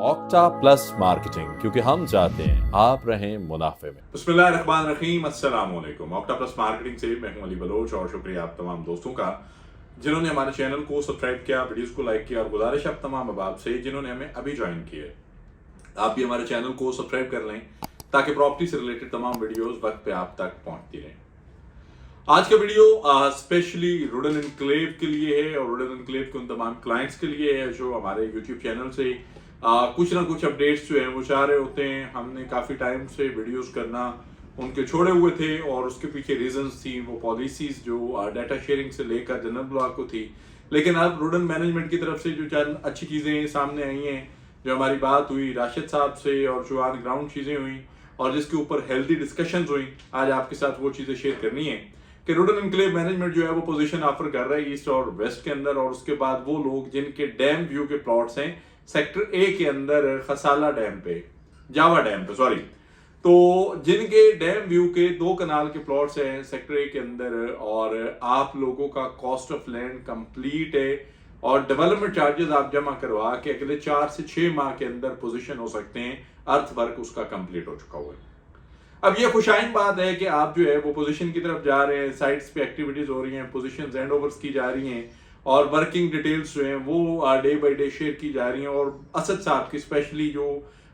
Octa plus marketing, क्योंकि हम चाहते हैं आप रहें मुनाफे में। बिस्मिल्लाहिर्रहमानिर्रहीम, अस्सलाम वालेकुम। ऑक्टा प्लस मार्केटिंग से मैं हूं अली बलोच और शुक्रिया आप तमाम दोस्तों का जिन्होंने हमारे चैनल को सब्सक्राइब किया, वीडियोस को लाइक किया, और गुजारिश आप तमाम अहबाब से जिन्होंने हमें अभी ज्वाइन किया है, आप भी हमारे चैनल को सब्सक्राइब कर लें ताकि प्रॉपर्टी से रिलेटेड तमाम वीडियोस वक्त पे आप तक पहुंचती रहें। आज का वीडियो स्पेशली रुडन एनक्लेव के लिए है और रुडन एनक्लेव के उन तमाम क्लाइंट्स के लिए है जो हमारे यूट्यूब चैनल से कुछ ना कुछ अपडेट्स जो है वो चाह रहे होते हैं। हमने काफ़ी टाइम से वीडियोस करना उनके छोड़े हुए थे और उसके पीछे रीजंस थी, वो पॉलिसीज जो डाटा शेयरिंग से लेकर जनरल ब्लॉक को थी। लेकिन अब रुडन मैनेजमेंट की तरफ से जो चंद अच्छी चीज़ें सामने आई हैं, जो हमारी बात हुई राशिद साहब से और जो ऑन ग्राउंड चीज़ें हुई और जिसके ऊपर हेल्दी डिस्कशंस हुई, आज आपके साथ वो चीज़ें शेयर करनी है कि रुडन एनक्लेव मैनेजमेंट जो है वो पोजीशन ऑफर कर रहा है ईस्ट और वेस्ट के अंदर। और उसके बाद वो लोग जिनके डैम व्यू के प्लॉट्स हैं सेक्टर ए के अंदर खसाला डैम पे, जावा डैम पे सॉरी, तो जिनके डैम व्यू के 2 कनाल के प्लॉट्स हैं सेक्टर ए के अंदर और आप लोगों का कॉस्ट ऑफ लैंड कंप्लीट है और डेवलपमेंट चार्जेस आप जमा करवा के अगले 4 से 6 माह के अंदर पोजीशन हो सकते हैं, अर्थ वर्क उसका कंप्लीट हो चुका हुआ है। अब ये खुशाइन बात है कि आप जो है वो पोजीशन की तरफ जा रहे हैं, साइट्स पे एक्टिविटीज हो रही हैं, पोजीशंस हैंड ओवर्स की जा रही हैं और वर्किंग डिटेल्स जो हैं वो डे बाय डे शेयर की जा रही हैं। और असद साहब की स्पेशली जो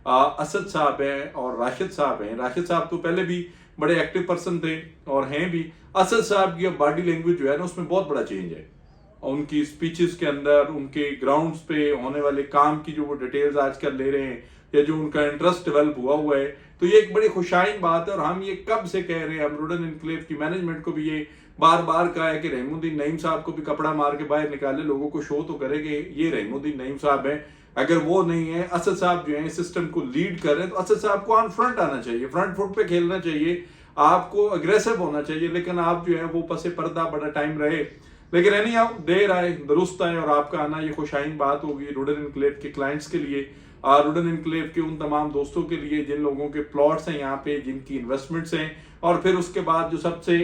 असद साहब हैं और राशिद साहब हैं, राशिद साहब तो पहले भी बड़े एक्टिव पर्सन थे और हैं भी। असद साहब की बॉडी लैंग्वेज जो है ना उसमें बहुत बड़ा चेंज है, उनकी स्पीचेस के अंदर, उनके ग्राउंड्स पे होने वाले काम की जो वो डिटेल्स आजकल ले रहे हैं या जो उनका इंटरेस्ट डेवलप हुआ है, तो ये एक बड़ी खुशाइन बात है। और हम ये कब से कह रहे हैं, हम रुडन एनक्लेव की मैनेजमेंट को भी ये बार बार कहा है कि रहमुद्दीन नईम साहब को भी कपड़ा मार के बाहर निकाले, लोगों को शो तो करे कि ये रहमुद्दीन नईम साहब है। अगर वो नहीं है, असद साहब जो है सिस्टम को लीड कर रहे हैं, तो असद साहब को ऑन फ्रंट आना चाहिए, फ्रंट फुट पे खेलना चाहिए, आपको अग्रेसिव होना चाहिए। लेकिन आप जो है वो पसे पर्दा बड़ा टाइम रहे, लेकिन एनी हाउ देर आए दुरुस्त आए और आपका आना ये खुशाइन बात होगी रुडन एनक्लेव के क्लाइंट्स के लिए, रुडन एनक्लेव के उन तमाम दोस्तों के लिए जिन लोगों के प्लॉट्स हैं यहाँ पे, जिनकी इन्वेस्टमेंट्स हैं। और फिर उसके बाद जो सबसे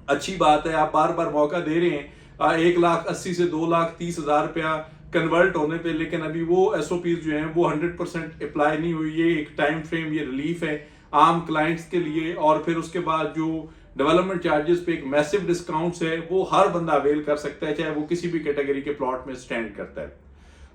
अच्छी बात है, आप बार बार मौका दे रहे हैं 1,80,000 से 2,30,000 रुपया कन्वर्ट होने पे, लेकिन अभी वो एसओपीज जो हैं वो 100% अप्लाई नहीं हुई। ये एक टाइम फ्रेम, ये रिलीफ है आम क्लाइंट्स के लिए। और फिर उसके बाद जो डेवलपमेंट चार्जेस पे एक मैसिव डिस्काउंट्स है वो हर बंदा अवेल कर सकता है, चाहे वो किसी भी कैटेगरी के प्लॉट में स्टैंड करता है।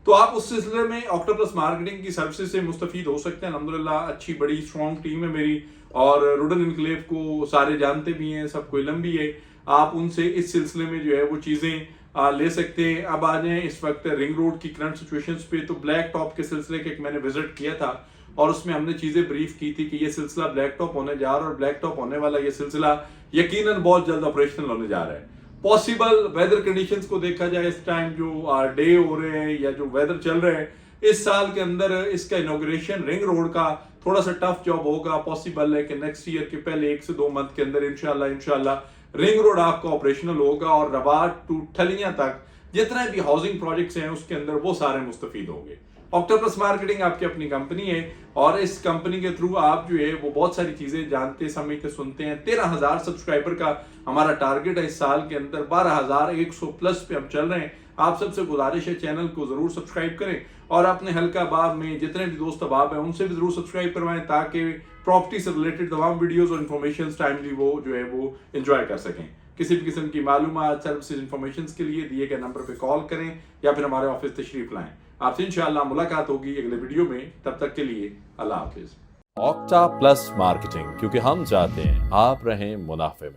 तो आप उस सिलसिले में ऑक्टा प्लस मार्केटिंग की सर्विसेज से मुस्तफीद हो सकते हैं। अल्हम्दुलिल्लाह अच्छी बड़ी स्ट्रॉन्ग टीम है मेरी और रुडन एनक्लेव को सारे जानते भी हैं, सबको इल्म भी है। आप उनसे इस सिलसिले में जो है वो चीज़ें ले सकते हैं। अब आ जाएं इस वक्त रिंग रोड की करंट सिचुएशंस पे, तो ब्लैक टॉप के सिलसिले के मैंने विजिट किया था और उसमें हमने चीज़ें ब्रीफ की थी कि ये सिलसिला ब्लैक टॉप होने जा रहा है और ब्लैक टॉप होने वाला ये सिलसिला यकीनन बहुत जल्द ऑपरेशनल होने जा रहा है। पॉसिबल वेदर कंडीशंस को देखा जाए, इस टाइम जो डे हो रहे हैं या जो वेदर चल रहे हैं, इस साल के अंदर इसका इनॉग्रेशन रिंग रोड का थोड़ा सा टफ जॉब होगा। पॉसिबल है कि नेक्स्ट ईयर के पहले 1 से 2 मंथ के अंदर इंशाल्लाह रिंग रोड आपका ऑपरेशनल होगा और रबात टू ठलियां तक जितने भी हाउसिंग प्रोजेक्ट्स हैं उसके अंदर वो सारे मुस्तफीद होंगे। ऑक्टा प्लस मार्केटिंग आपकी अपनी कंपनी है और इस कंपनी के थ्रू आप जो है वो बहुत सारी चीजें जानते समझते सुनते हैं। 13,000 सब्सक्राइबर का हमारा टारगेट है इस साल के अंदर, 12,100 प्लस पे हम चल रहे हैं। आप सबसे गुजारिश है चैनल को जरूर सब्सक्राइब करें और अपने हल्का बाब में जितने भी दोस्त अहबाब हैं उनसे भी जरूर सब्सक्राइब करवाएं ताकि प्रॉपर्टी से रिलेटेड तमाम वीडियोस और इन्फॉर्मेशन टाइमली वो जो है वो एंजॉय कर सकें। किसी भी किस्म की मालूमात, सर्विसेज, इन्फॉर्मेशन के लिए दिए गए नंबर पे कॉल करें या फिर हमारे ऑफिस तशरीफ लाएं। आपसे इंशाअल्लाह मुलाकात होगी अगले वीडियो में, तब तक के लिए अल्लाह हाफिज। ऑक्टा प्लस मार्केटिंग, क्योंकि हम चाहते हैं आप रहें मुनाफे में।